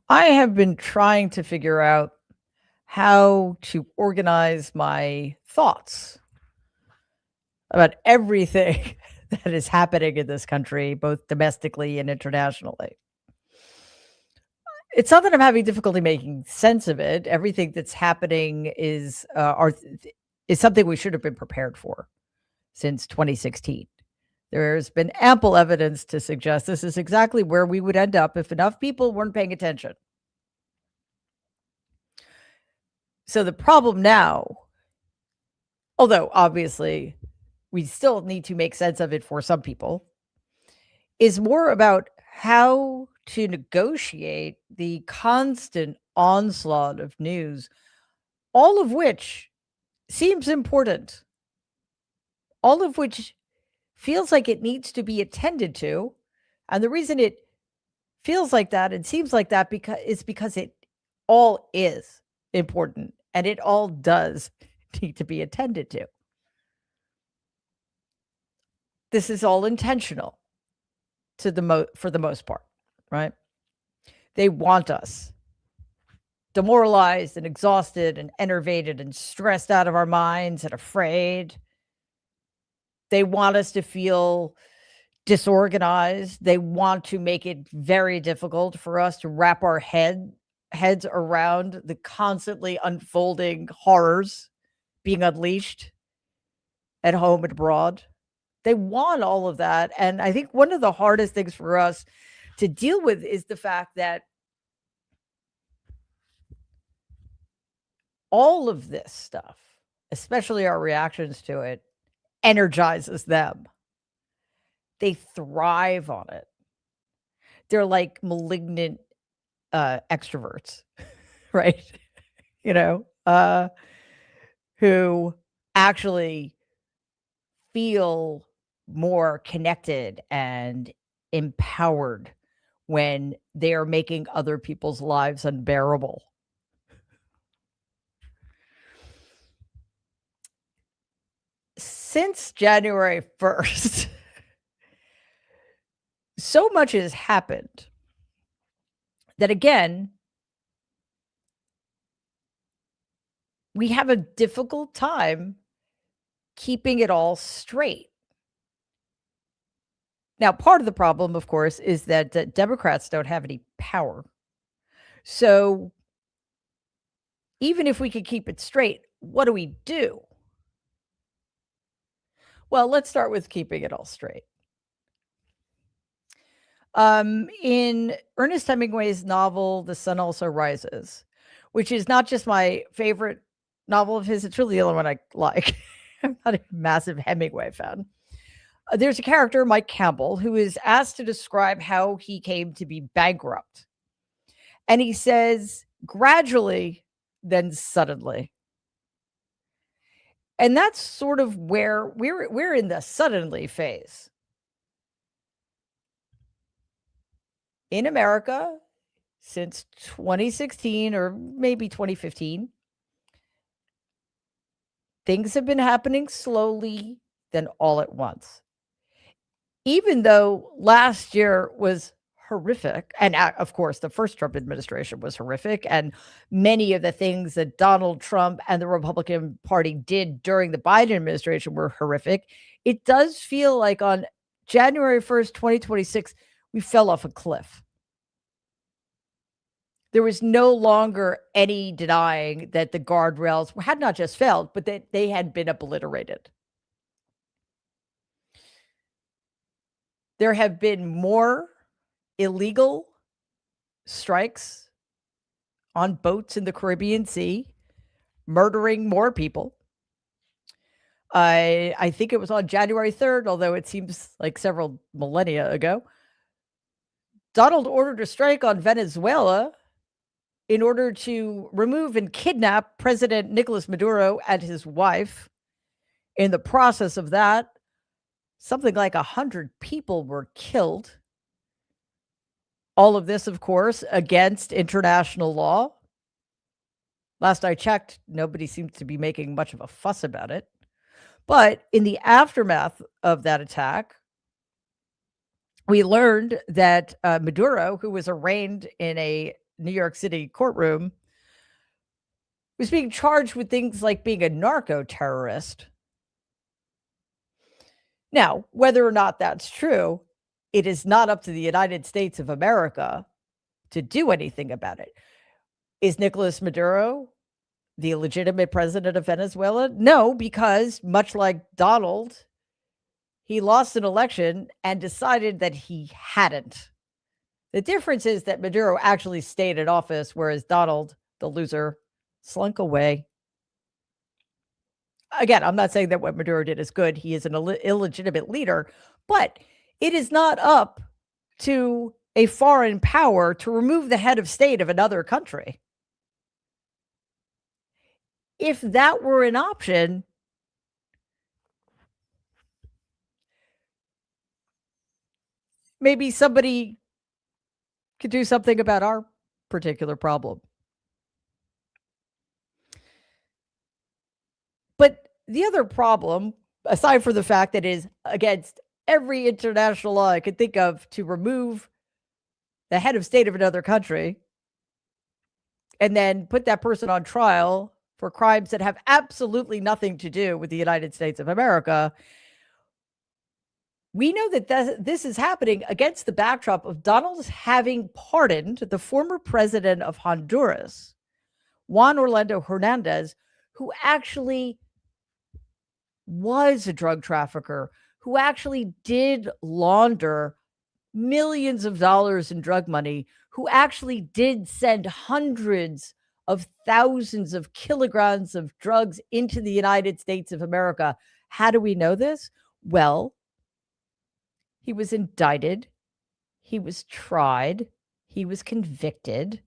I have been trying to figure out how to organize my thoughts about everything that is happening in this country, both domestically and internationally. It's not that I'm having difficulty making sense of it. Everything that's happening is something we should have been prepared for since 2016. There's been ample evidence to suggest this is exactly where we would end up if enough people weren't paying attention. So the problem now, although obviously we still need to make sense of it for some people, is more about how to negotiate the constant onslaught of news, all of which seems important, all of which feels like it needs to be attended to. And the reason it feels like that and seems like that because it all is important and it all does need to be attended to. This is all intentional for the most part, right? They want us demoralized and exhausted and enervated and stressed out of our minds and afraid. They want us to feel disorganized. They want to make it very difficult for us to wrap our heads around the constantly unfolding horrors being unleashed at home and abroad. They want all of that. And I think one of the hardest things for us to deal with is the fact that all of this stuff, especially our reactions to it, energizes them. They thrive on it. They're like malignant extroverts, right? you know, uh, who actually feel more connected and empowered when they are making other people's lives unbearable. Since January 1st, so much has happened that, again, we have a difficult time keeping it all straight. Now, part of the problem, of course, is that Democrats don't have any power. So even if we could keep it straight, what do we do? Well, let's start with keeping it all straight. In Ernest Hemingway's novel, The Sun Also Rises, which is not just my favorite novel of his, it's really the only one I like. I'm not a massive Hemingway fan. There's a character, Mike Campbell, who is asked to describe how he came to be bankrupt. And he says, gradually, then suddenly. And that's sort of where we're in the suddenly phase. In America, since 2016 or maybe 2015, things have been happening slowly, then all at once. Even though last year was horrific, and of course, the first Trump administration was horrific, and many of the things that Donald Trump and the Republican Party did during the Biden administration were horrific, it does feel like on January 1st, 2026, we fell off a cliff. There was no longer any denying that the guardrails had not just failed, but that they had been obliterated. There have been more illegal strikes on boats in the Caribbean Sea, murdering more people. I think it was on January 3rd, although it seems like several millennia ago. Donald ordered a strike on Venezuela in order to remove and kidnap President Nicolas Maduro and his wife. In the process of that, something like 100 people were killed. All of this, of course, against international law. Last I checked, nobody seems to be making much of a fuss about it. But in the aftermath of that attack, we learned that Maduro, who was arraigned in a New York City courtroom was being charged with things like being a narco terrorist. Now, whether or not that's true, it is not up to the United States of America to do anything about it. Is Nicolas Maduro the illegitimate president of Venezuela? No, because much like Donald, he lost an election and decided that he hadn't. The difference is that Maduro actually stayed in office, whereas Donald, the loser, slunk away. Again, I'm not saying that what Maduro did is good. He is an illegitimate leader, but it is not up to a foreign power to remove the head of state of another country. If that were an option, maybe somebody could do something about our particular problem. But the other problem, aside from the fact that it is against every international law I could think of to remove the head of state of another country and then put that person on trial for crimes that have absolutely nothing to do with the United States of America, we know that this is happening against the backdrop of Donald having pardoned the former president of Honduras, Juan Orlando Hernandez, who actually was a drug trafficker, who actually did launder millions of dollars in drug money, who actually did send hundreds of thousands of kilograms of drugs into the United States of America. How do we know this? Well, he was indicted, he was tried, he was convicted,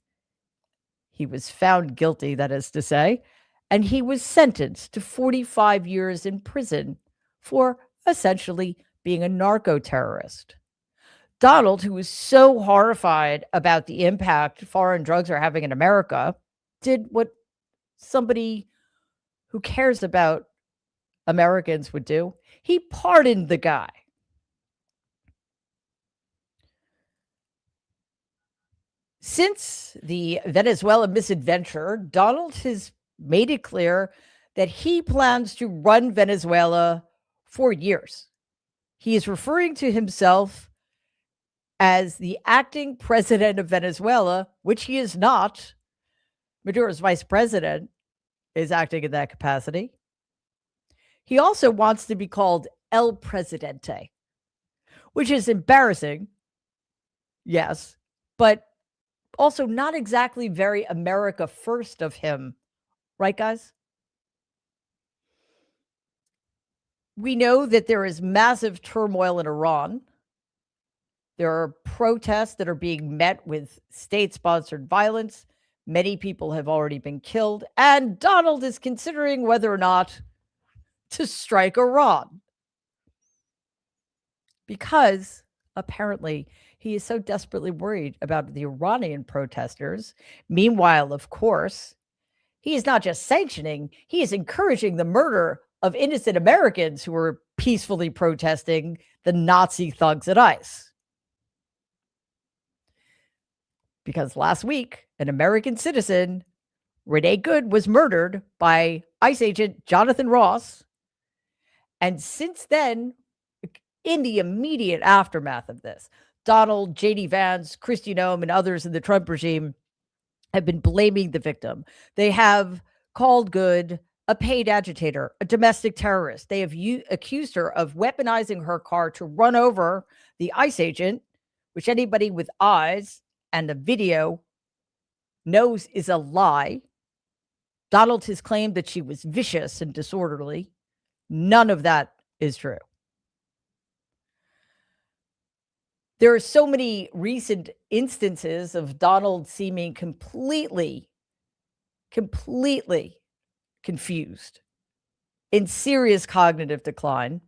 he was found guilty, that is to say, and he was sentenced to 45 years in prison for essentially being a narco terrorist. Donald, who was so horrified about the impact foreign drugs are having in America, did what somebody who cares about Americans would do. He pardoned the guy. Since the Venezuela misadventure, Donald has made it clear that he plans to run Venezuela for years. He is referring to himself as the acting president of Venezuela, which he is not. Maduro's vice president is acting in that capacity. He also wants to be called El Presidente, which is embarrassing, yes, but also not exactly very America first of him. Right, guys? We know that there is massive turmoil in Iran. There are protests that are being met with state-sponsored violence. Many people have already been killed, and Donald is considering whether or not to strike Iran. Because apparently he is so desperately worried about the Iranian protesters. Meanwhile, of course, he is not just sanctioning, he is encouraging the murder of innocent Americans who were peacefully protesting the Nazi thugs at ICE. Because last week, an American citizen, Renee Good, was murdered by ICE agent Jonathan Ross. And since then, in the immediate aftermath of this, Donald, J.D. Vance, Kristi Noem, and others in the Trump regime have been blaming the victim. They have called Good a paid agitator, a domestic terrorist. They have accused her of weaponizing her car to run over the ICE agent, which anybody with eyes and a video knows is a lie. Donald has claimed that she was vicious and disorderly. None of that is true. There are so many recent instances of Donald seeming completely confused, in serious cognitive decline,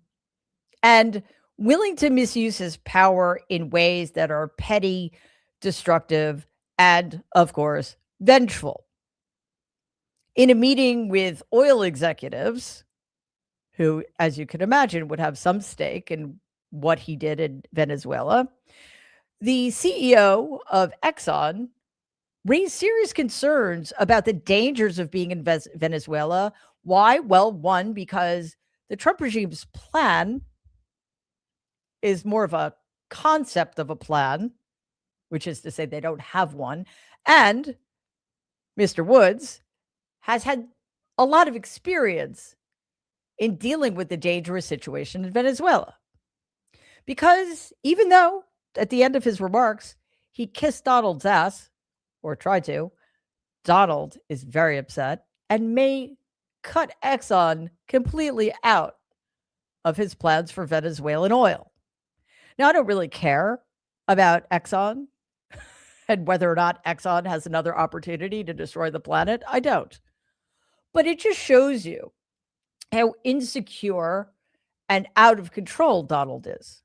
and willing to misuse his power in ways that are petty, destructive, and, of course, vengeful. In a meeting with oil executives, who, as you can imagine, would have some stake in what he did in Venezuela, the CEO of Exxon raised serious concerns about the dangers of being in Venezuela. Why? Well, one, because the Trump regime's plan is more of a concept of a plan, which is to say they don't have one. And Mr. Woods has had a lot of experience in dealing with the dangerous situation in Venezuela. Because even though at the end of his remarks, he kissed Donald's ass, or tried to, Donald is very upset and may cut Exxon completely out of his plans for Venezuelan oil. Now, I don't really care about Exxon and whether or not Exxon has another opportunity to destroy the planet. I don't. But it just shows you how insecure and out of control Donald is.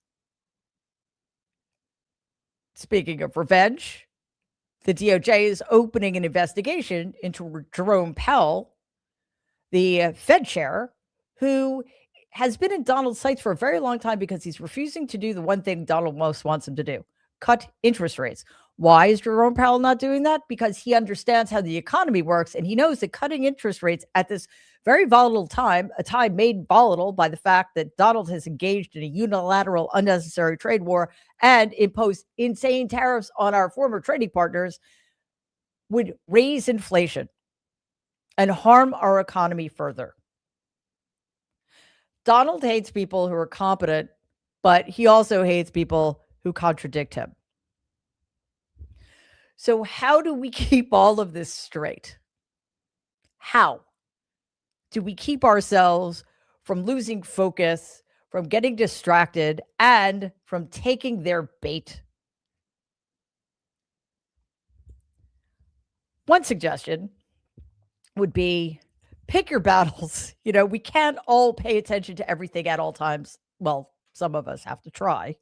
Speaking of revenge, the DOJ is opening an investigation into Jerome Powell, the Fed chair, who has been in Donald's sights for a very long time because he's refusing to do the one thing Donald most wants him to do: cut interest rates. Why is Jerome Powell not doing that? Because he understands how the economy works, and he knows that cutting interest rates at this very volatile time, a time made volatile by the fact that Donald has engaged in a unilateral, unnecessary trade war and imposed insane tariffs on our former trading partners, would raise inflation and harm our economy further. Donald hates people who are competent, but he also hates people who contradict him. So how do we keep all of this straight? How do we keep ourselves from losing focus, from getting distracted, and from taking their bait? One suggestion would be pick your battles. We can't all pay attention to everything at all times. Well, some of us have to try.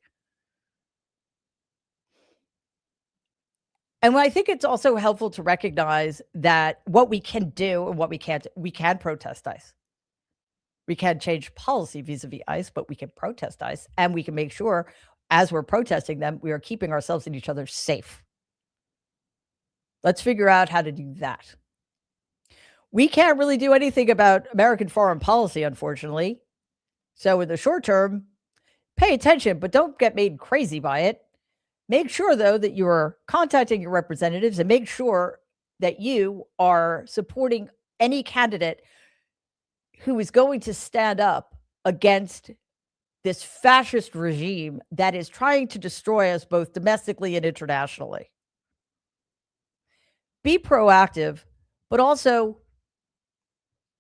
And I think it's also helpful to recognize that what we can do and what we can't, we can protest ICE. We can't change policy vis-a-vis ICE, but we can protest ICE, and we can make sure as we're protesting them, we are keeping ourselves and each other safe. Let's figure out how to do that. We can't really do anything about American foreign policy, unfortunately. So in the short term, pay attention, but don't get made crazy by it. Make sure, though, that you are contacting your representatives, and make sure that you are supporting any candidate who is going to stand up against this fascist regime that is trying to destroy us both domestically and internationally. Be proactive, but also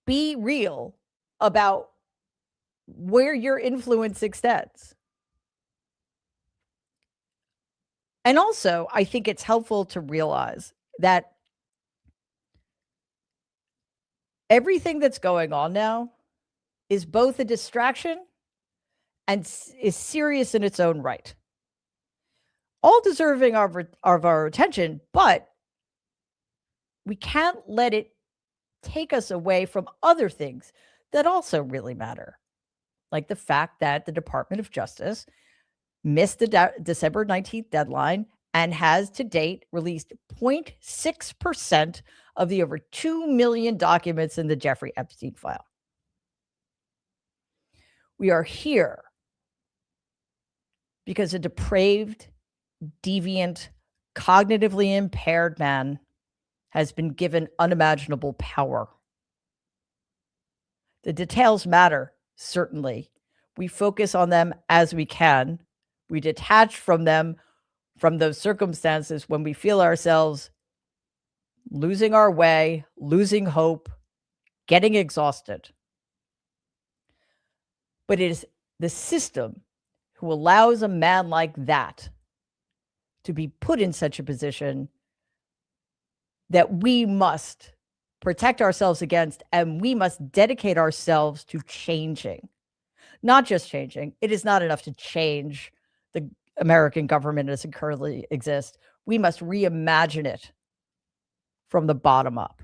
be real about where your influence extends. And also, I think it's helpful to realize that everything that's going on now is both a distraction and is serious in its own right. All deserving of our attention, but we can't let it take us away from other things that also really matter, like the fact that the Department of Justice missed the December 19th deadline and has to date released 0.6% of the over 2 million documents in the Jeffrey Epstein file. We are here because a depraved, deviant, cognitively impaired man has been given unimaginable power. The details matter, certainly. We focus on them as we can. We detach from them, from those circumstances when we feel ourselves losing our way, losing hope, getting exhausted. But it is the system who allows a man like that to be put in such a position that we must protect ourselves against, and we must dedicate ourselves to changing. Not just changing. It is not enough to change the American government as it currently exists. We must reimagine it from the bottom up.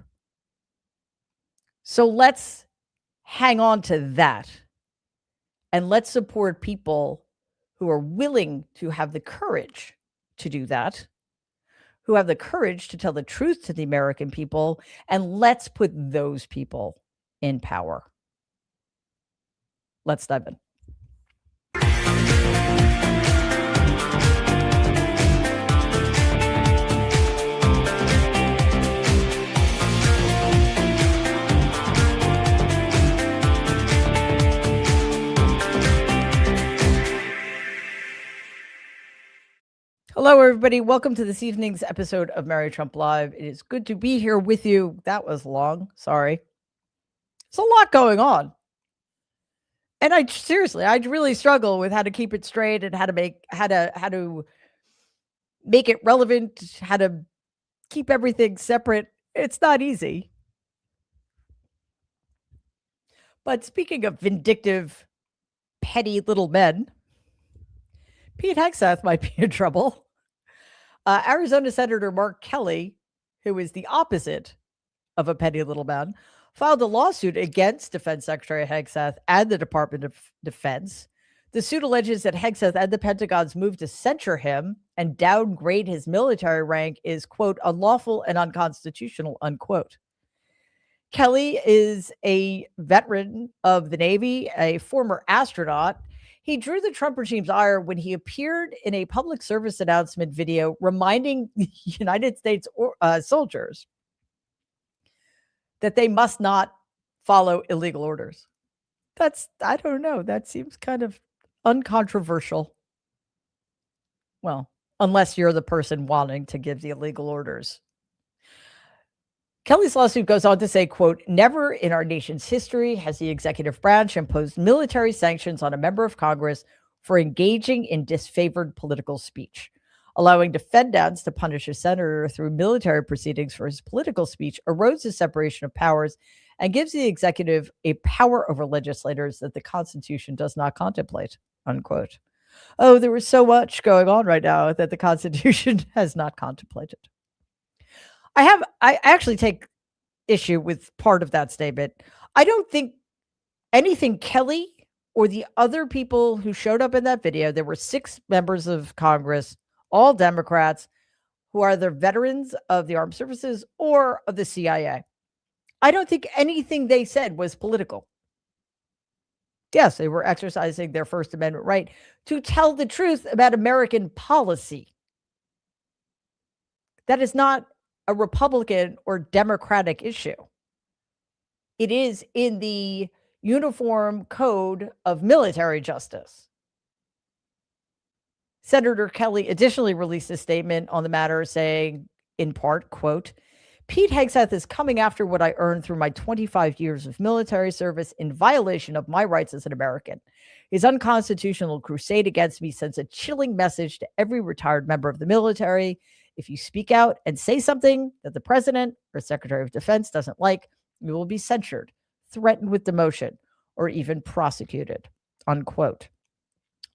So let's hang on to that, and let's support people who are willing to have the courage to do that, who have the courage to tell the truth to the American people, and let's put those people in power. Let's dive in. Hello, everybody. Welcome to this evening's episode of Mary Trump Live. It is good to be here with you. That was long. Sorry. It's a lot going on. And I really struggle with how to keep it straight and how to make it relevant, how to keep everything separate. It's not easy. But speaking of vindictive, petty little men, Pete Hegseth might be in trouble. Arizona Senator Mark Kelly, who is the opposite of a petty little man, filed a lawsuit against Defense Secretary Hegseth and the Department of Defense. The suit alleges that Hegseth and the Pentagon's move to censure him and downgrade his military rank is, quote, unlawful and unconstitutional, unquote. Kelly is a veteran of the Navy, a former astronaut. He drew the Trump regime's ire when he appeared in a public service announcement video reminding the United States soldiers that they must not follow illegal orders. I don't know, that seems kind of uncontroversial. Well, unless you're the person wanting to give the illegal orders. Kelly's lawsuit goes on to say, quote, never in our nation's history has the executive branch imposed military sanctions on a member of Congress for engaging in disfavored political speech. Allowing defendants to punish a senator through military proceedings for his political speech erodes the separation of powers and gives the executive a power over legislators that the Constitution does not contemplate, unquote. Oh, there was so much going on right now that the Constitution has not contemplated. I actually take issue with part of that statement. I don't think anything Kelly or the other people who showed up in that video, there were 6 members of Congress, all Democrats, who are the veterans of the armed services or of the CIA. I don't think anything they said was political. Yes, they were exercising their First Amendment right to tell the truth about American policy. That is not a Republican or Democratic issue. It is in the Uniform Code of Military Justice. Senator Kelly additionally released a statement on the matter saying, in part, quote, Pete Hegseth is coming after what I earned through my 25 years of military service in violation of my rights as an American. His unconstitutional crusade against me sends a chilling message to every retired member of the military. If you speak out and say something that the president or Secretary of Defense doesn't like, you will be censured, threatened with demotion, or even prosecuted, unquote.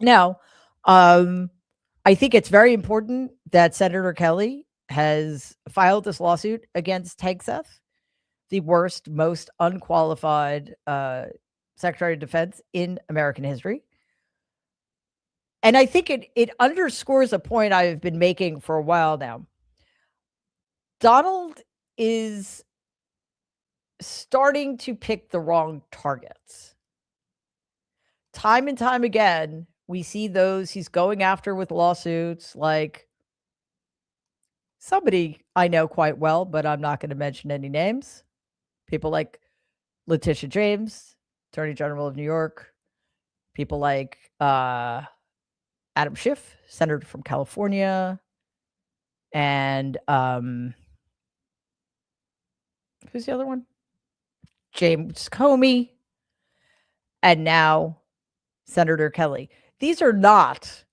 Now, I think it's very important that Senator Kelly has filed this lawsuit against Hegseth, the worst, most unqualified Secretary of Defense in American history. And I think it underscores a point I've been making for a while now. Donald is starting to pick the wrong targets. Time and time again, we see those he's going after with lawsuits, like somebody I know quite well, but I'm not going to mention any names. People like Letitia James, Attorney General of New York. People like Adam Schiff, senator from California, and who's the other one? James Comey, and now Senator Kelly. These are not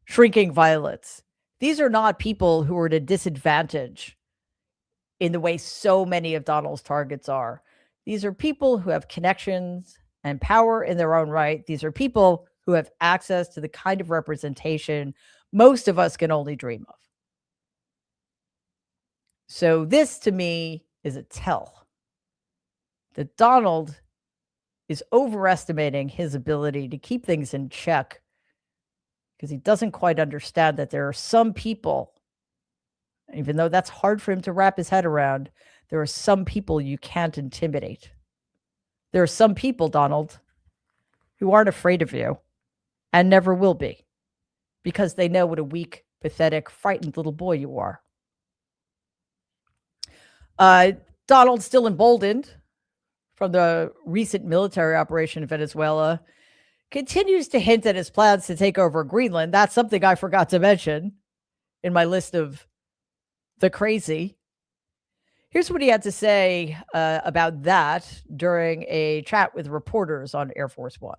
shrinking violets. These are not people who are at a disadvantage in the way so many of Donald's targets are. These are people who have connections and power in their own right. These are people who have access to the kind of representation most of us can only dream of. So this, to me, is a tell that Donald is overestimating his ability to keep things in check because he doesn't quite understand that there are some people, Even though that's hard for him to wrap his head around, there are some people you can't intimidate. There are some people, Donald, who aren't afraid of you and never will be because they know what a weak, pathetic, frightened little boy you are. Donald, still emboldened from the recent military operation in Venezuela, continues to hint at his plans to take over Greenland. That's something I forgot to mention in my list of the crazy. Here's what he had to say about that during a chat with reporters on Air Force One.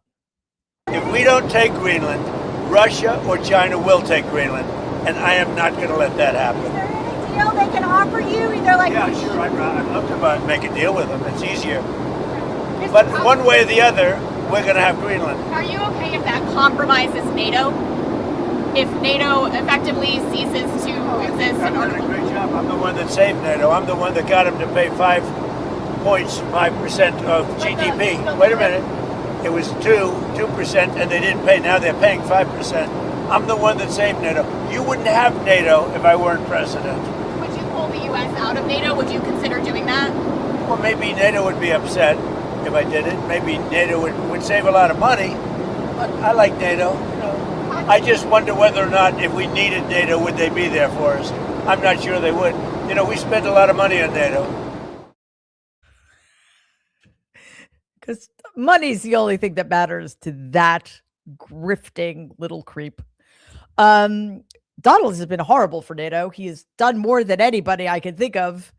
If we don't take Greenland, Russia or China will take Greenland, and I am not going to let that happen. Is there any deal they can offer you? Either like yeah, sure. I'd love to make a deal with them. It's easier. But one way or the other, we're going to have Greenland. Are you okay if that compromises NATO? If NATO effectively ceases to exist? I'm doing a great job. I'm the one that saved NATO. I'm the one that got them to pay 5% of GDP. Wait a minute. It was 2%, and they didn't pay. Now they're paying 5%. I'm the one that saved NATO. You wouldn't have NATO if I weren't president. Would you pull the U.S. out of NATO? Would you consider doing that? Well, maybe NATO would be upset if I did it. Maybe NATO would save a lot of money. But I like NATO. I just wonder whether or not if we needed NATO, would they be there for us? I'm not sure they would. We spend a lot of money on NATO. Because money's the only thing that matters to that grifting little creep. Donald has been horrible for NATO. He has done more than anybody I can think of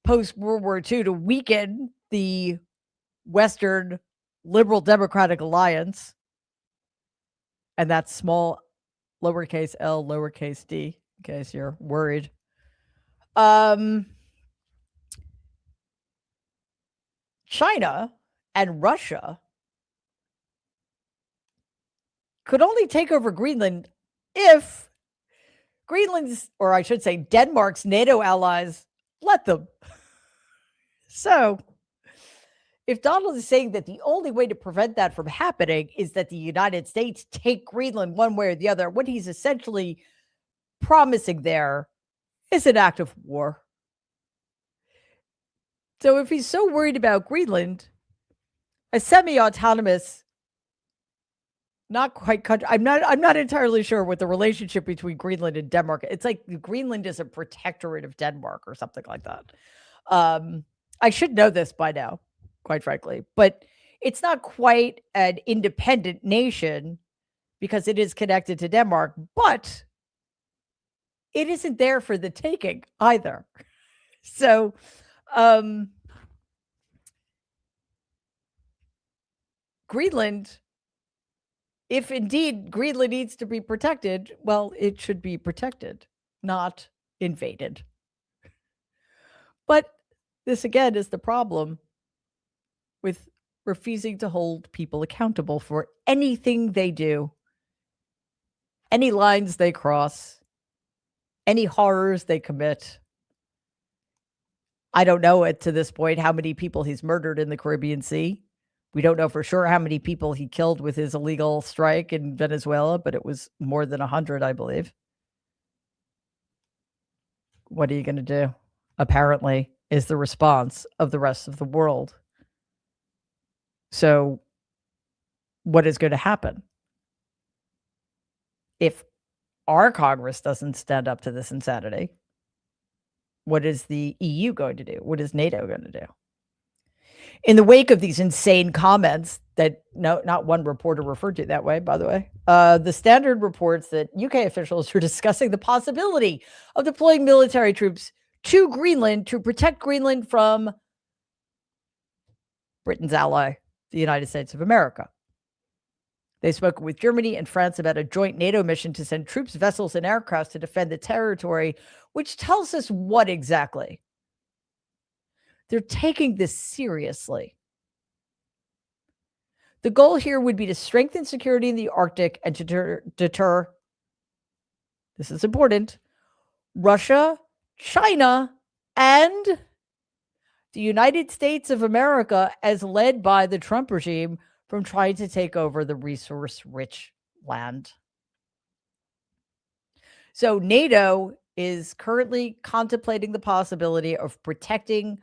post-World War II to weaken the Western Liberal Democratic Alliance. And that's small, lowercase l, lowercase d, in case you're worried. China and Russia could only take over Greenland if Greenland's, or I should say Denmark's NATO allies let them. So if Donald is saying that the only way to prevent that from happening is that the United States take Greenland one way or the other, what he's essentially promising there is an act of war. So if he's so worried about Greenland, a semi-autonomous, not quite country, I'm not entirely sure what the relationship between Greenland and Denmark. It's like Greenland is a protectorate of Denmark or something like that. I should know this by now, quite frankly, but it's not quite an independent nation because it is connected to Denmark, but it isn't there for the taking either. So, Greenland, if indeed Greenland needs to be protected, well, it should be protected, not invaded. But this again is the problem with refusing to hold people accountable for anything they do, any lines they cross, any horrors they commit. I don't know it to this point how many people he's murdered in the Caribbean Sea. We don't know for sure how many people he killed with his illegal strike in Venezuela, but it was more than 100, I believe. What are you going to do? Apparently, is the response of the rest of the world. So, what is going to happen if our Congress doesn't stand up to this insanity? What is the EU going to do? What is NATO going to do? In the wake of these insane comments that not one reporter referred to that way, by the way, the Standard reports that UK officials are discussing the possibility of deploying military troops to Greenland to protect Greenland from Britain's ally, the United States of America. They've spoken with Germany and France about a joint NATO mission to send troops, vessels, and aircraft to defend the territory, which tells us what exactly? They're taking this seriously. The goal here would be to strengthen security in the Arctic and to deter, this is important, Russia, China, and the United States of America, as led by the Trump regime, from trying to take over the resource-rich land. So NATO is currently contemplating the possibility of protecting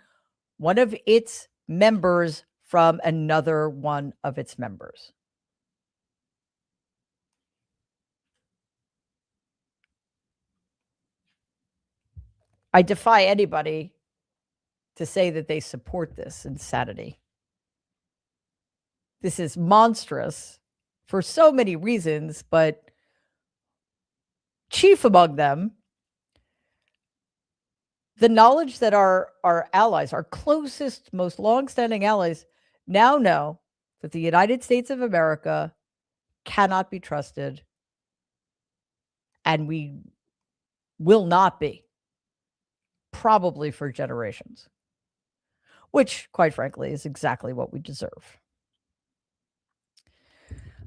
one of its members from another one of its members. I defy anybody to say that they support this insanity. This is monstrous for so many reasons, but chief among them, the knowledge that our allies, our closest, most longstanding allies, now know that the United States of America cannot be trusted, and we will not be, probably for generations, which, quite frankly, is exactly what we deserve.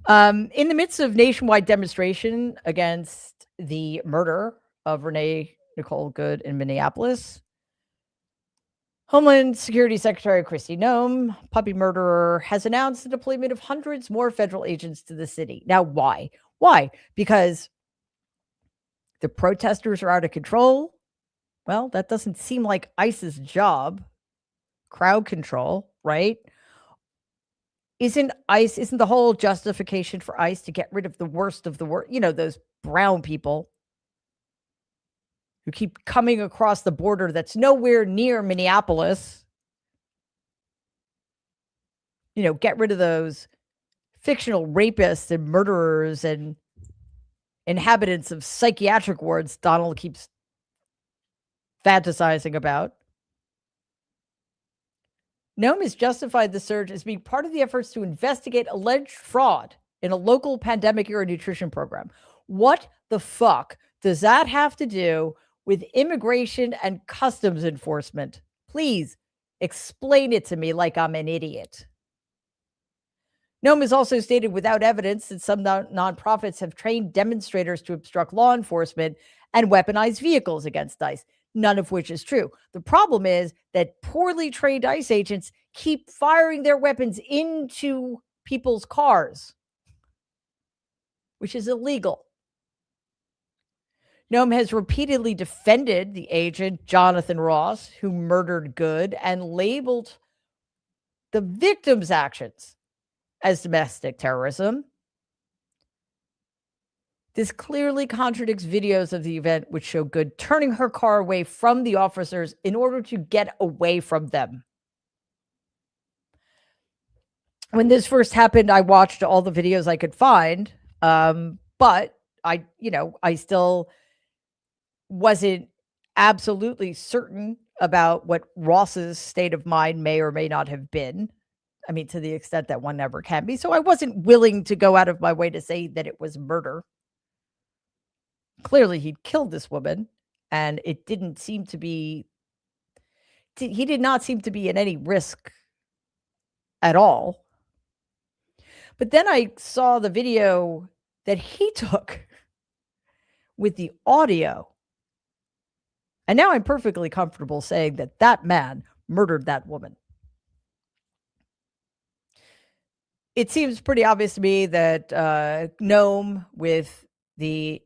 In the midst of nationwide demonstration against the murder of Renee Nicole Good in Minneapolis, Homeland Security Secretary Kristi Noem, puppy murderer, has announced the deployment of hundreds more federal agents to the city. Now, why? Why? Because the protesters are out of control? Well, that doesn't seem like ICE's job. Crowd control, right? Isn't the whole justification for ICE to get rid of the worst of the worst, those brown people who keep coming across the border that's nowhere near Minneapolis? Get rid of those fictional rapists and murderers and inhabitants of psychiatric wards Donald keeps fantasizing about. Noem has justified the surge as being part of the efforts to investigate alleged fraud in a local pandemic-era nutrition program. What the fuck does that have to do with immigration and customs enforcement? Please explain it to me like I'm an idiot. Noem has also stated without evidence that some nonprofits have trained demonstrators to obstruct law enforcement and weaponize vehicles against ICE, none of which is true. The problem is that poorly trained ICE agents keep firing their weapons into people's cars, which is illegal. Noem has repeatedly defended the agent, Jonathan Ross, who murdered Good, and labeled the victim's actions as domestic terrorism. This clearly contradicts videos of the event which show Good turning her car away from the officers in order to get away from them. When this first happened, I watched all the videos I could find, but I still wasn't absolutely certain about what Ross's state of mind may or may not have been. I mean, to the extent that one never can be. So I wasn't willing to go out of my way to say that it was murder. Clearly, he'd killed this woman, and it didn't seem to be, he did not seem to be in any risk at all. But then I saw the video that he took with the audio. And now I'm perfectly comfortable saying that that man murdered that woman. It seems pretty obvious to me that Noem, with the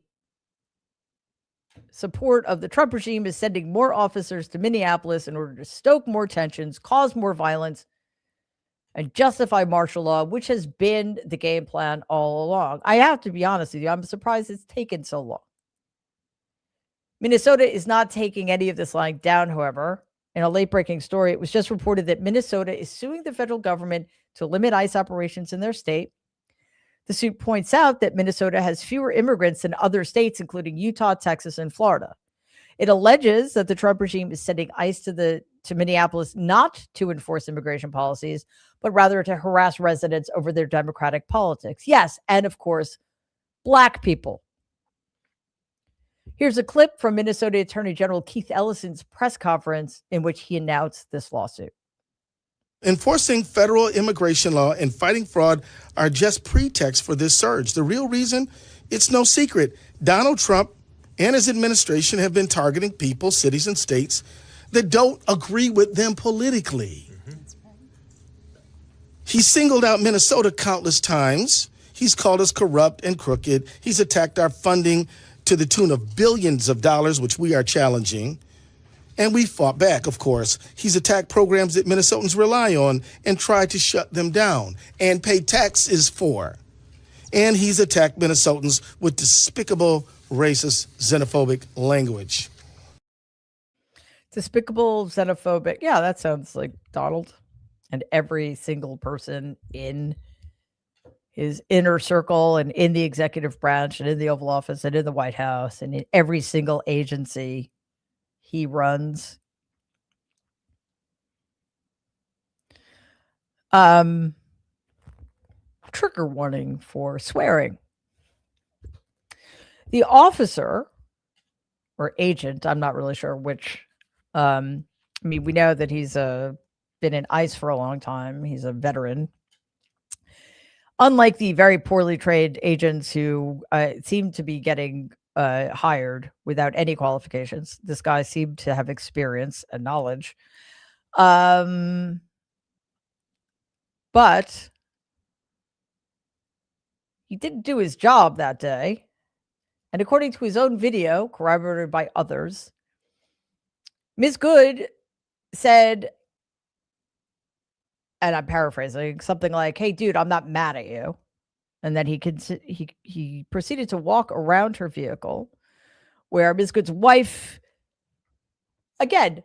support of the Trump regime, is sending more officers to Minneapolis in order to stoke more tensions, cause more violence, and justify martial law, which has been the game plan all along. I have to be honest with you, I'm surprised it's taken so long. Minnesota is not taking any of this lying down, however. In a late-breaking story, it was just reported that Minnesota is suing the federal government to limit ICE operations in their state. The suit points out that Minnesota has fewer immigrants than other states, including Utah, Texas, and Florida. It alleges that the Trump regime is sending ICE to Minneapolis not to enforce immigration policies, but rather to harass residents over their democratic politics. Yes, and of course, Black people. Here's a clip from Minnesota Attorney General Keith Ellison's press conference in which he announced this lawsuit. Enforcing federal immigration law and fighting fraud are just pretexts for this surge. The real reason? It's no secret. Donald Trump and his administration have been targeting people, cities, and states that don't agree with them politically. He singled out Minnesota countless times. He's called us corrupt and crooked. He's attacked our funding to the tune of billions of dollars, which we are challenging. And we fought back, of course. He's attacked programs that Minnesotans rely on and tried to shut them down and pay taxes for. And he's attacked Minnesotans with despicable, racist, xenophobic language. Despicable, xenophobic. Yeah, that sounds like Donald. And every single person in his inner circle and in the executive branch and in the Oval Office and in the White House and in every single agency he runs. Trigger warning for swearing. The officer or agent, I'm not really sure which. I mean, we know that he's been in ICE for a long time. He's a veteran. Unlike the very poorly trained agents who seem to be getting hired without any qualifications, this guy seemed to have experience and knowledge. But he didn't do his job that day. And according to his own video, corroborated by others, Ms. Good said, and I'm paraphrasing, something like, "Hey, dude, I'm not mad at you." And then he proceeded to walk around her vehicle where Ms. Good's wife, again,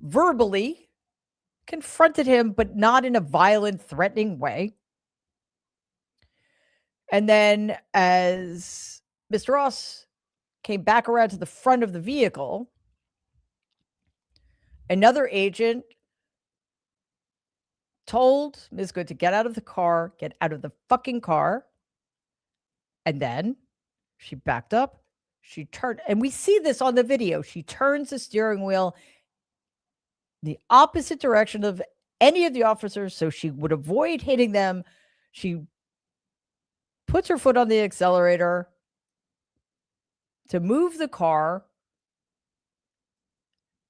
verbally confronted him, but not in a violent, threatening way. And then as Mr. Ross came back around to the front of the vehicle, another agent told Ms. Good to get out of the car, get out of the fucking car. And then she backed up. She turned, and we see this on the video. She turns the steering wheel the opposite direction of any of the officers so she would avoid hitting them. She puts her foot on the accelerator to move the car,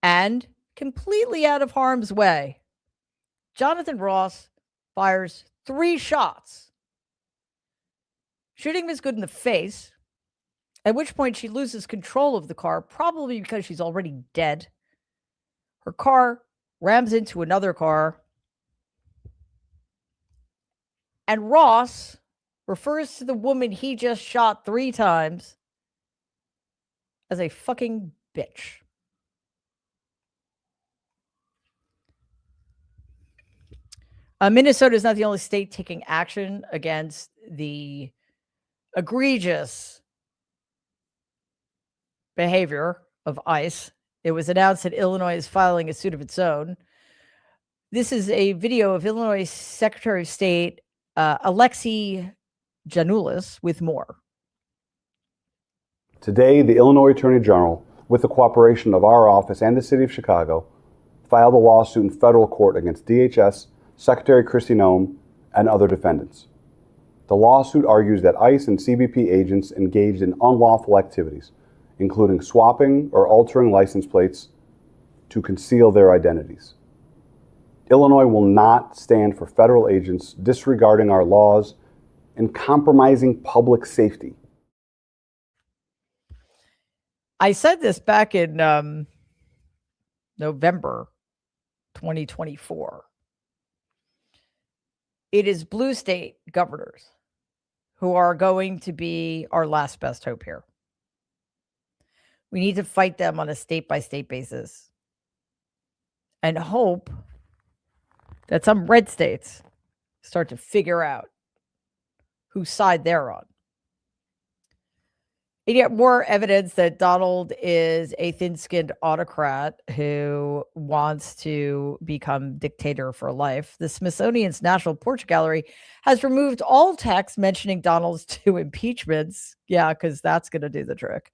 and completely out of harm's way, Jonathan Ross fires 3 shots, shooting Ms. Good in the face, at which point she loses control of the car, probably because she's already dead. Her car rams into another car, and Ross refers to the woman he just shot 3 times as a fucking bitch. Minnesota is not the only state taking action against the egregious behavior of ICE. It was announced that Illinois is filing a suit of its own. This is a video of Illinois Secretary of State Alexei Janoulis with more. Today, the Illinois Attorney General, with the cooperation of our office and the City of Chicago, filed a lawsuit in federal court against DHS, Secretary Kristi Noem, and other defendants. The lawsuit argues that ICE and CBP agents engaged in unlawful activities, including swapping or altering license plates to conceal their identities. Illinois will not stand for federal agents disregarding our laws and compromising public safety. I said this back in November 2024. It is blue state governors who are going to be our last best hope here. We need to fight them on a state-by-state basis and hope that some red states start to figure out whose side they're on. And yet more evidence that Donald is a thin-skinned autocrat who wants to become dictator for life. The Smithsonian's National Portrait Gallery has removed all text mentioning Donald's 2 impeachments. Yeah, because that's going to do the trick.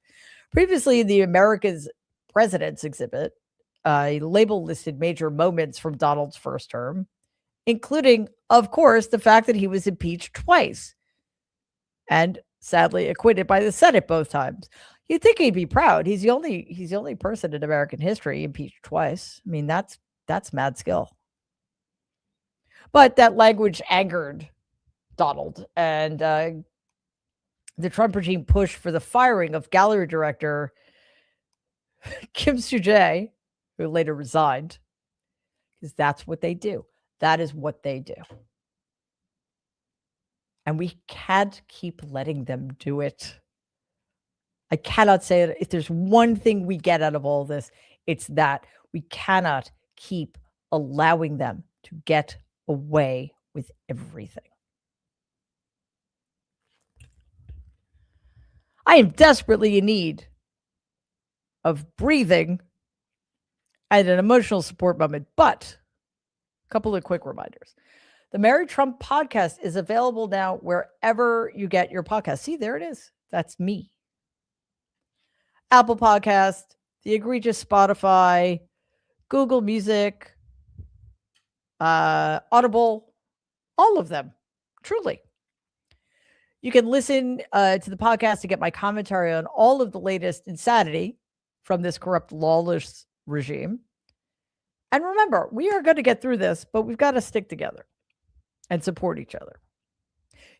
Previously, the America's Presidents exhibit, a label listed major moments from Donald's first term, including, of course, the fact that he was impeached twice and sadly acquitted by the Senate both times. You'd think he'd be proud. He's the only person in American history impeached twice. I mean, that's mad skill. But that language angered Donald, and the Trump regime pushed for the firing of gallery director Kim Soo-jae, who later resigned, because that's what they do. That is what they do. And we can't keep letting them do it. I cannot say it. If there's one thing we get out of all this, it's that we cannot keep allowing them to get away with everything. I am desperately in need of breathing and an emotional support moment, but a couple of quick reminders. The Mary Trump podcast is available now wherever you get your podcast. See, there it is. That's me. Apple Podcast, the egregious Spotify, Google Music, Audible, all of them, truly. You can listen to the podcast to get my commentary on all of the latest insanity from this corrupt, lawless regime. And remember, we are going to get through this, but we've got to stick together and support each other.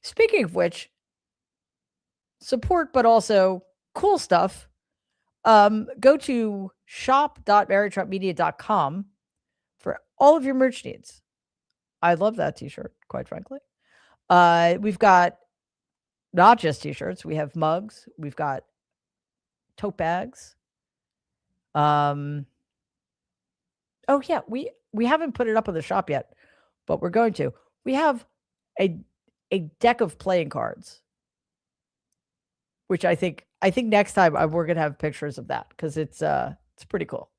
Speaking of which, support, but also cool stuff. Go to shop.marytrumpmedia.com for all of your merch needs. I love that t-shirt, quite frankly. We've got not just t-shirts. We have mugs. We've got tote bags. Oh yeah, we haven't put it up on the shop yet, but we're going to. We have a deck of playing cards, which I think next time we're gonna have pictures of that because it's pretty cool.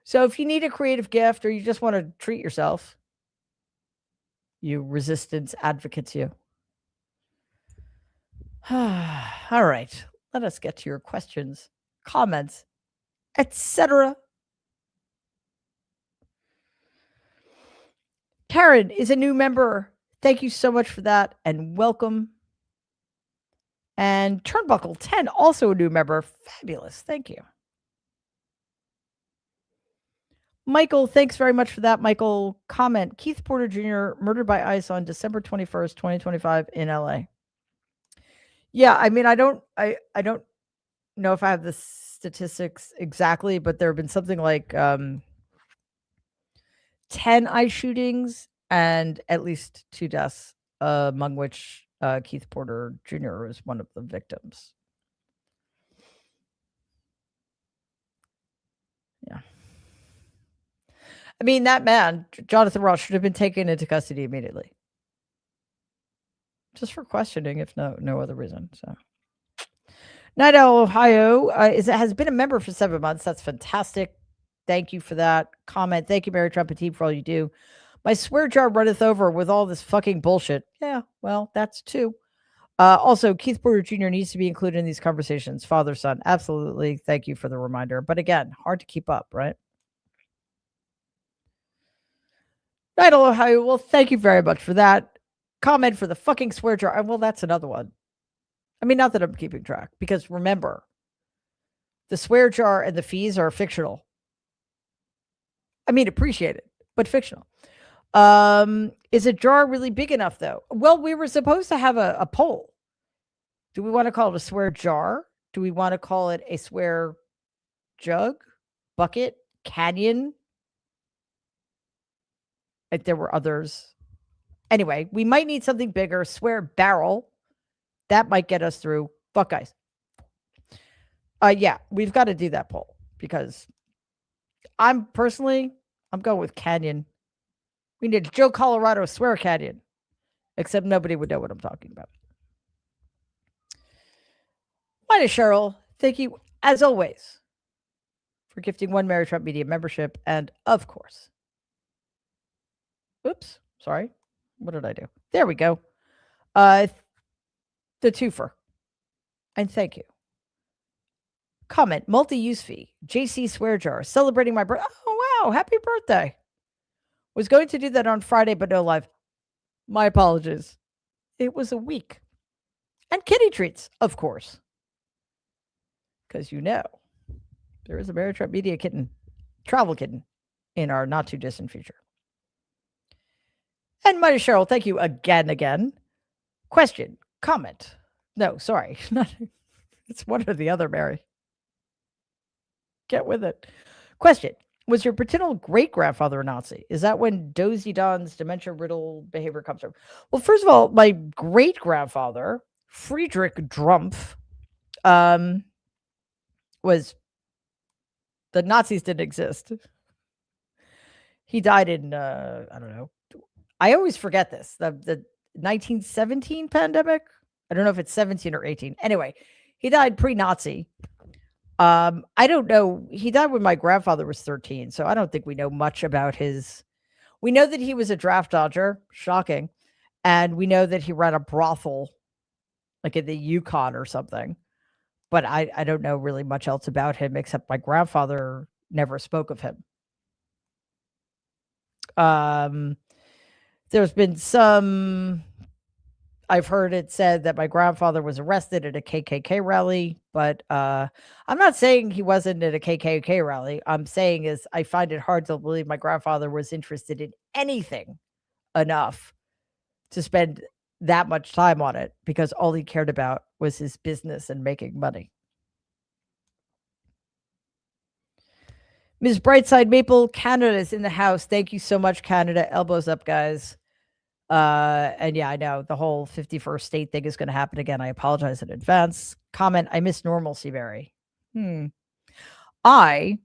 So if you need a creative gift or you just want to treat yourself, you resistance advocates, you. All right, let us get to your questions, comments, etc. Karen is a new member. Thank you so much for that and welcome. And Turnbuckle 10, also a new member. Fabulous. Thank you. Michael, thanks very much for that. Michael, comment. Keith Porter Jr. murdered by ICE on December 21st, 2025 in LA. Yeah, I mean, I don't know if I have the statistics exactly, but there have been something like 10 ICE shootings and at least 2 deaths, among which Keith Porter Jr. is one of the victims. Yeah. I mean, that man, Jonathan Ross, should have been taken into custody immediately. Just for questioning, if no other reason. So, Night Owl, Ohio has been a member for 7 months. That's fantastic. Thank you for that comment. Thank you, Mary Trump and team, for all you do. My swear jar runneth over with all this fucking bullshit. Yeah, well, that's too. Also, Keith Porter Jr. needs to be included in these conversations. Father, son, absolutely. Thank you for the reminder. But again, hard to keep up, right? Night Owl, Ohio. Well, thank you very much for that comment for the fucking swear jar. Well, that's another one. I mean, not that I'm keeping track, because remember, the swear jar and the fees are fictional. I mean, appreciated, but fictional. Is a jar really big enough, though? Well, we were supposed to have a poll. Do we want to call it a swear jar? Do we want to call it a swear jug, bucket, canyon? Like there were others. Anyway, we might need something bigger. Swear barrel. That might get us through. Fuck guys. Yeah, we've got to do that poll because I'm going with canyon. We need a Joe Colorado swear canyon. Except nobody would know what I'm talking about. Mine is Cheryl. Thank you, as always, for gifting 1 Mary Trump Media membership. And of course, oops, sorry. What did I do? There we go. The twofer. And thank you. Comment, multi-use fee, JC swear jar, celebrating my birthday. Oh, wow. Happy birthday. Was going to do that on Friday, but no live. My apologies. It was a week. And kitty treats, of course. Because there is a Mary Trump Media kitten, travel kitten, in our not too distant future. And Mighty Cheryl, thank you again. Question, comment, No, sorry. It's one or the other, Mary. Get with it. Question. Was your paternal great grandfather a Nazi? Is that when Dozy Don's dementia riddled behavior comes from? Well, first of all, my great grandfather, Friedrich Drumpf, was the Nazis didn't exist. He died in I don't know. I always forget this. The 1917 pandemic. I don't know if it's 17 or 18. Anyway, he died pre-Nazi. I don't know. He died when my grandfather was 13, so I don't think we know much about his. We know that he was a draft dodger, shocking, and we know that he ran a brothel, like in the Yukon or something. But I don't know really much else about him except my grandfather never spoke of him. There's been some. I've heard it said that my grandfather was arrested at a KKK rally, but I'm not saying he wasn't at a KKK rally. I'm saying is I find it hard to believe my grandfather was interested in anything enough to spend that much time on it because all he cared about was his business and making money. Ms. Brightside Maple, Canada is in the house. Thank you so much, Canada. Elbows up, guys. And yeah, I know the whole 51st state thing is going to happen again. I apologize in advance. Comment, I miss normalcy, Mary. I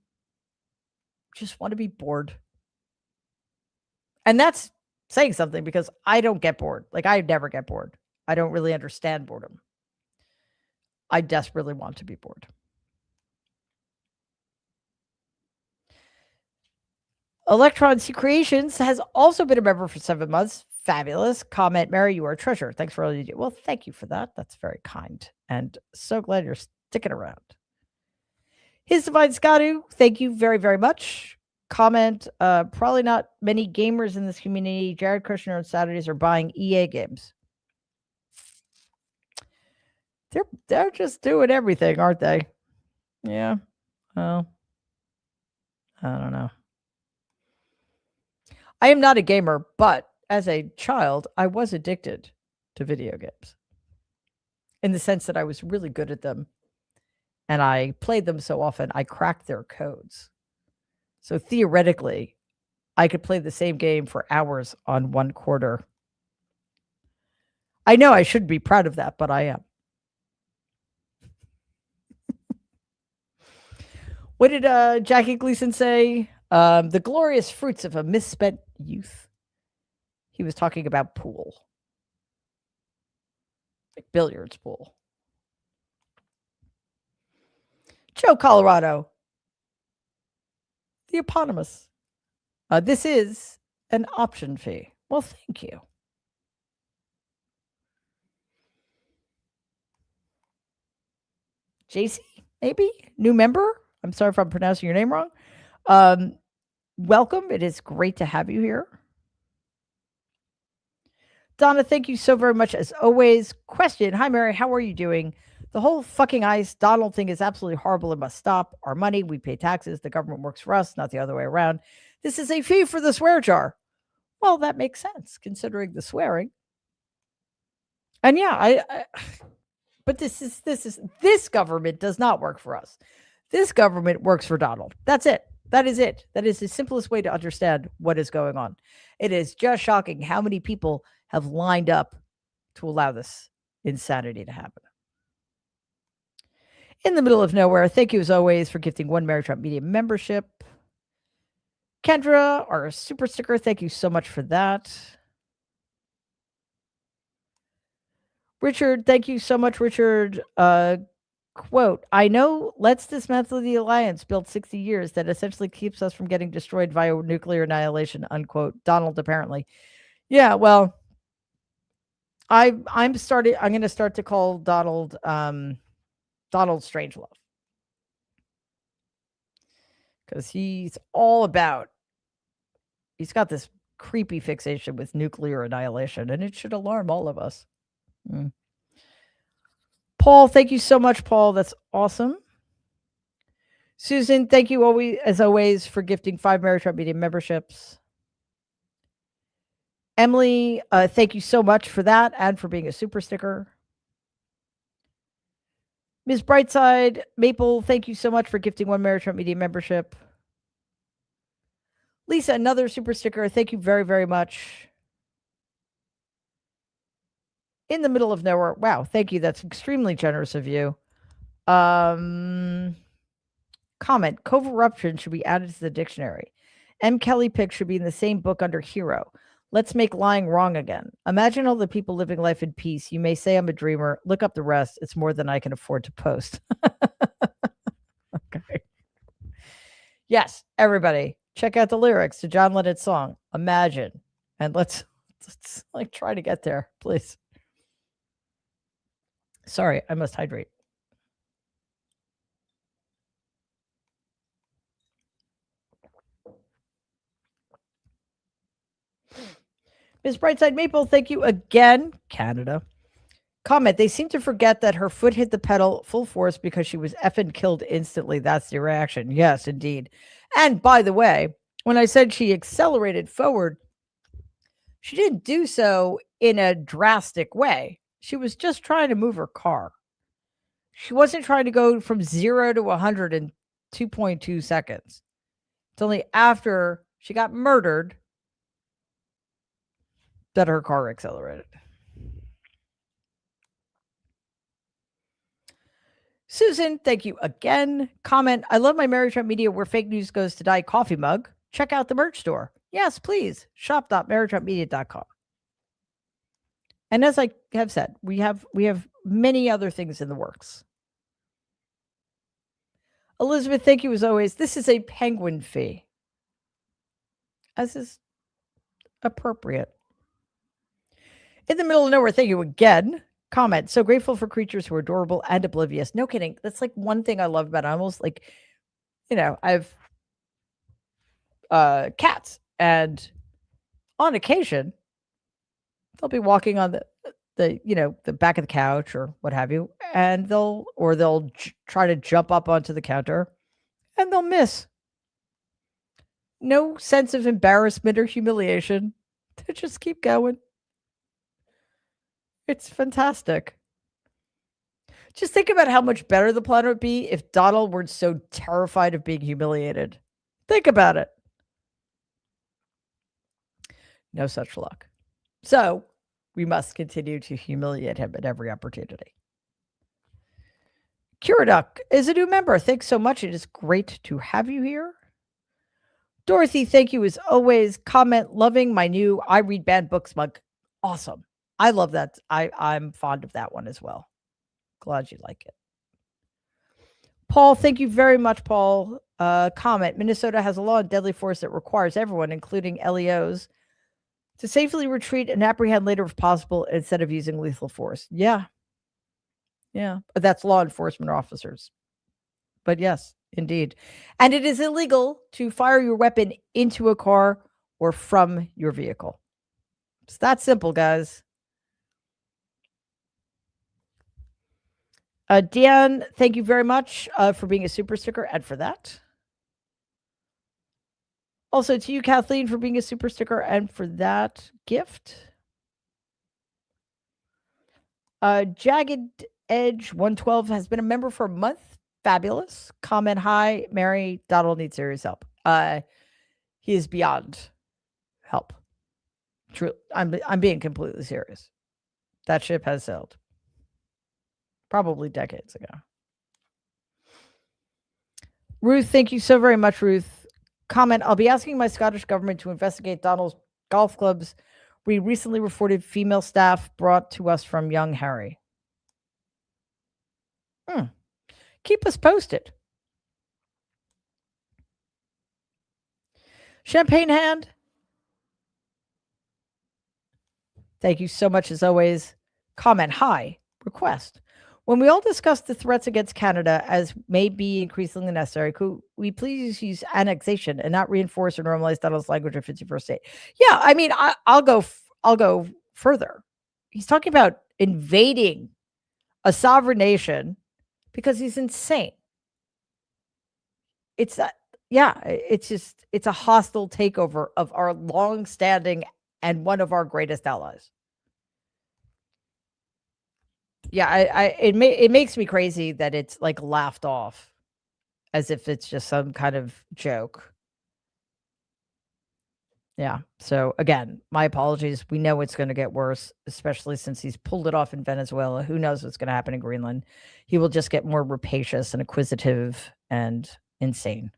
just want to be bored. And that's saying something because I don't get bored. Like, I never get bored. I don't really understand boredom. I desperately want to be bored. Electron C Creations has also been a member for 7 months. Fabulous. Comment, Mary, you are a treasure. Thanks for all you do. Well, thank you for that. That's very kind. And so glad you're sticking around. His Divine Scadu, thank you very, very much. Comment, probably not many gamers in this community. Jared Kushner on Saturdays are buying EA games. They're just doing everything, aren't they? Yeah. Well, I don't know. I am not a gamer, but as a child, I was addicted to video games in the sense that I was really good at them and I played them so often, I cracked their codes. So theoretically, I could play the same game for hours on one quarter. I know I shouldn't be proud of that, but I am. What did Jackie Gleason say? The glorious fruits of a misspent youth. He was talking about pool. Like billiards pool. Joe Colorado. The eponymous. This is an option fee. Well, thank you. JC, maybe? New member? I'm sorry if I'm pronouncing your name wrong. Welcome. It is great to have you here. Donna, thank you so very much as always. Question. Hi, Mary. How are you doing? The whole fucking ICE Donald thing is absolutely horrible. It must stop. Our money, we pay taxes. The government works for us, not the other way around. This is a fee for the swear jar. Well, that makes sense considering the swearing. And yeah, but this government does not work for us. This government works for Donald. That's it. That is it. That is the simplest way to understand what is going on. It is just shocking how many people have lined up to allow this insanity to happen. In the middle of nowhere, thank you as always for gifting 1 Mary Trump Media membership. Kendra, our super sticker, thank you so much for that. Richard, thank you so much, Richard. Quote, I know let's dismantle the alliance built 60 years that essentially keeps us from getting destroyed via nuclear annihilation, unquote. Donald, apparently. Yeah, well, I'm going to start to call Donald Donald Strangelove. Because he's got this creepy fixation with nuclear annihilation, and it should alarm all of us. Paul, thank you so much, Paul. That's awesome. Susan, thank you as always for gifting 5 Mary Trump Media memberships. Emily, thank you so much for that and for being a super sticker. Ms. Brightside Maple, thank you so much for gifting one Marriage Trump Media membership. Lisa, another super sticker. Thank you very, very much. In the middle of nowhere. Wow, thank you. That's extremely generous of you. Comment, co-corruption should be added to the dictionary. M. Kelly Pick should be in the same book under hero. Let's make lying wrong again. Imagine all the people living life in peace. You may say I'm a dreamer. Look up the rest. It's more than I can afford to post. Okay. Yes, everybody, check out the lyrics to John Lennon's song, Imagine. And let's like try to get there, please. Sorry, I must hydrate. Ms. Brightside Maple, thank you again, Canada. Comment, they seem to forget that her foot hit the pedal full force because she was effing killed instantly. That's the reaction. Yes, indeed. And by the way, when I said she accelerated forward, she didn't do so in a drastic way. She was just trying to move her car. She wasn't trying to go from 0 to 100 in 2.2 seconds. It's only after she got murdered that her car accelerated. Susan, thank you again. Comment, I love my Marriage Trump Media where fake news goes to die coffee mug. Check out the merch store. Yes, please. Shop.marriagetrumpmedia.com. And as I have said, we have many other things in the works. Elizabeth, thank you as always. This is a penguin fee, as is appropriate. In the middle of nowhere, thank you again. Comment, so grateful for creatures who are adorable and oblivious. No kidding. That's like one thing I love about animals. Like, you know, I've cats, and on occasion, they'll be walking on the back of the couch or what have you, and they'll try to jump up onto the counter, and they'll miss. No sense of embarrassment or humiliation. They just keep going. It's fantastic. Just think about how much better the planet would be if Donald weren't so terrified of being humiliated. Think about it. No such luck. So we must continue to humiliate him at every opportunity. Curaduck is a new member. Thanks so much. It is great to have you here. Dorothy, thank you as always. Comment, loving my new I Read Banned Books mug. Awesome. I love that. I'm fond of that one as well. Glad you like it. Paul, thank you very much, Paul. Comment, Minnesota has a law on deadly force that requires everyone, including LEOs, to safely retreat and apprehend later if possible instead of using lethal force. Yeah. But that's law enforcement officers. But yes, indeed. And it is illegal to fire your weapon into a car or from your vehicle. It's that simple, guys. Dan, thank you very much for being a super sticker and for that. Also to you, Kathleen, for being a super sticker and for that gift. Jagged Edge 112 has been a member for a month. Fabulous. Comment, hi, Mary, Donald needs serious help. He is beyond help. True. I'm being completely serious. That ship has sailed. Probably decades ago. Ruth, thank you so very much, Ruth. Comment, I'll be asking my Scottish government to investigate Donald's golf clubs. We recently reported female staff brought to us from young Harry. Keep us posted. Champagne Hand, thank you so much as always. Comment, hi, request. When we all discuss the threats against Canada as may be increasingly necessary, could we please use annexation and not reinforce or normalize Donald's language of 51st state? Yeah, I mean, I'll go further. He's talking about invading a sovereign nation because he's insane. It's that, yeah, it's a hostile takeover of our long-standing and one of our greatest allies. Yeah, it makes me crazy that it's like laughed off as if it's just some kind of joke. Yeah. So again, my apologies. We know it's going to get worse, especially since he's pulled it off in Venezuela. Who knows what's going to happen in Greenland? He will just get more rapacious and acquisitive and insane.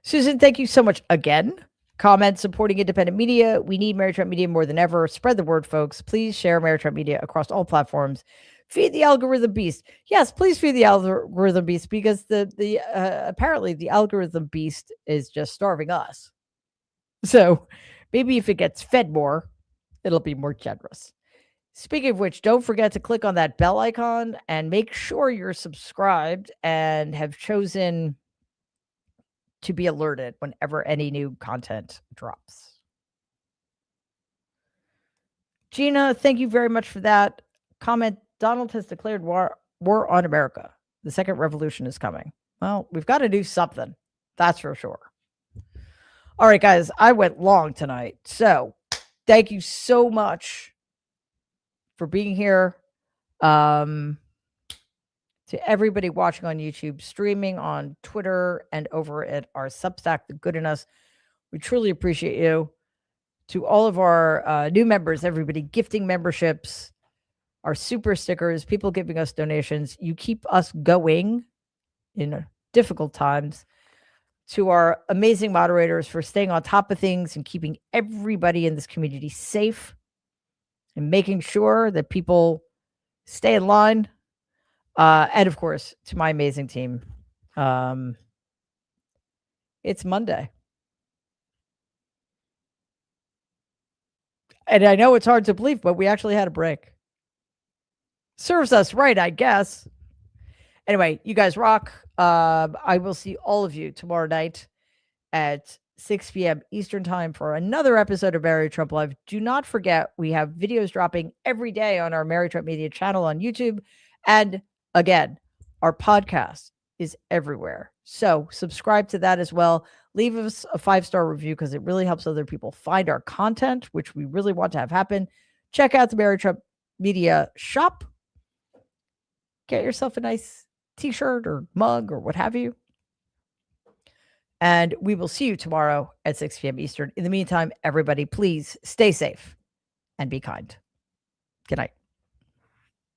Susan, thank you so much again. Comment supporting independent media. We need Mary Trump Media more than ever. Spread the word, folks. Please share Mary Trump Media across all platforms. Feed the algorithm beast. Yes, please feed the algorithm beast, because the apparently the algorithm beast is just starving us. So maybe if it gets fed more, it'll be more generous. Speaking of which, don't forget to click on that bell icon and make sure you're subscribed and have chosen to be alerted whenever any new content drops. Gina, thank you very much for that comment. Donald has declared war on America. The second revolution is coming. Well, we've got to do something. That's for sure. All right, guys, I went long tonight. So thank you so much for being here. To everybody watching on YouTube, streaming on Twitter, and over at our Substack, The Good in Us, we truly appreciate you. To all of our new members, everybody gifting memberships, our super stickers, people giving us donations, you keep us going in difficult times. To our amazing moderators for staying on top of things and keeping everybody in this community safe and making sure that people stay in line. And of course, to my amazing team, it's Monday. And I know it's hard to believe, but we actually had a break. Serves us right, I guess. Anyway, you guys rock. I will see all of you tomorrow night at 6 p.m. Eastern time for another episode of Mary Trump Live. Do not forget, we have videos dropping every day on our Mary Trump Media channel on YouTube. And again, our podcast is everywhere. So subscribe to that as well. Leave us a 5-star review because it really helps other people find our content, which we really want to have happen. Check out the Mary Trump Media shop. Get yourself a nice t-shirt or mug or what have you. And we will see you tomorrow at 6 p.m. Eastern. In the meantime, everybody, please stay safe and be kind. Good night.